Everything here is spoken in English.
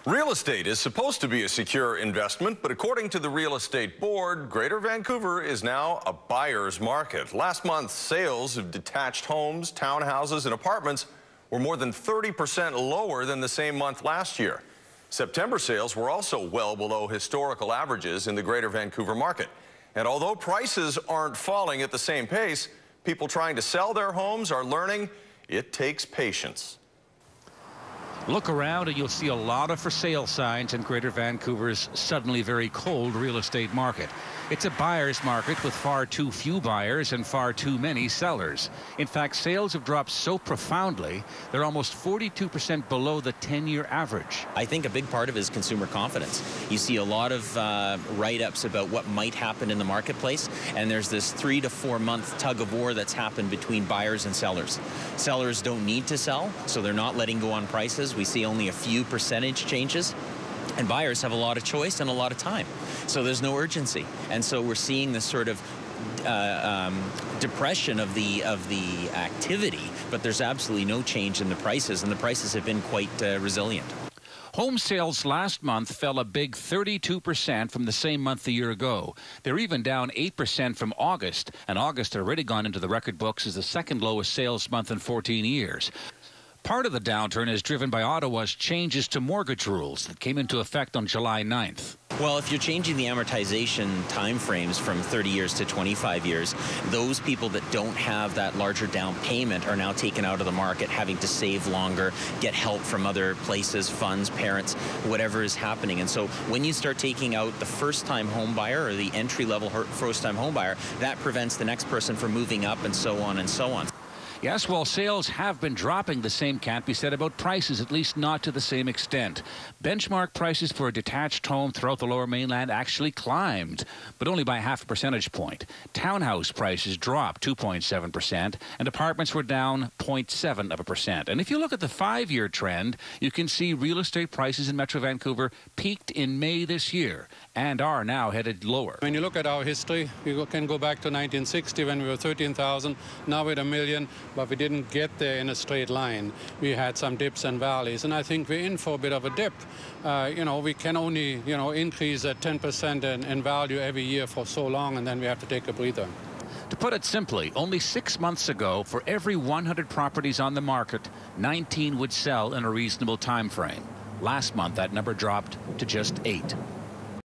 Real estate is supposed to be a secure investment, but according to the Real Estate Board, Greater Vancouver is now a buyer's market. Last month, sales of detached homes, townhouses, and apartments were more than 30% lower than the same month last year. September sales were also well below historical averages in the Greater Vancouver market. And although prices aren't falling at the same pace, people trying to sell their homes are learning it takes patience. Look around and you'll see a lot of for sale signs in Greater Vancouver's suddenly very cold real estate market. It's a buyer's market with far too few buyers and far too many sellers. In fact, sales have dropped so profoundly, they're almost 42% below the 10-year average. I think a big part of it is consumer confidence. You see a lot of write-ups about what might happen in the marketplace, and there's this 3 to 4 month tug of war that's happened between buyers and sellers. Sellers don't need to sell, so they're not letting go on prices. We see only a few percentage changes. And buyers have a lot of choice and a lot of time. So there's no urgency. And so we're seeing this sort of depression of the activity, but there's absolutely no change in the prices, and the prices have been quite resilient. Home sales last month fell a big 32% from the same month a year ago. They're even down 8% from August, and August had already gone into the record books as the second lowest sales month in 14 years. Part of the downturn is driven by Ottawa's changes to mortgage rules that came into effect on July 9th. Well, if you're changing the amortization timeframes from 30 years to 25 years, those people that don't have that larger down payment are now taken out of the market, having to save longer, get help from other places, funds, parents, whatever is happening. And so when you start taking out the first-time home buyer or the entry-level first-time home buyer, that prevents the next person from moving up and so on and so on. Yes, while sales have been dropping, the same can't be said about prices, at least not to the same extent. Benchmark prices for a detached home throughout the Lower Mainland actually climbed, but only by half a percentage point. Townhouse prices dropped 2.7%, and apartments were down 0.7%. And if you look at the 5-year trend, you can see real estate prices in Metro Vancouver peaked in May this year and are now headed lower. When you look at our history, we can go back to 1960 when we were 13,000, now we're at 1 million. But we didn't get there in a straight line. We had some dips and valleys, and I think we're in for a bit of a dip. We can only, increase at 10% in value every year for so long, and then we have to take a breather. To put it simply, only 6 months ago, for every 100 properties on the market, 19 would sell in a reasonable time frame. Last month, that number dropped to just 8.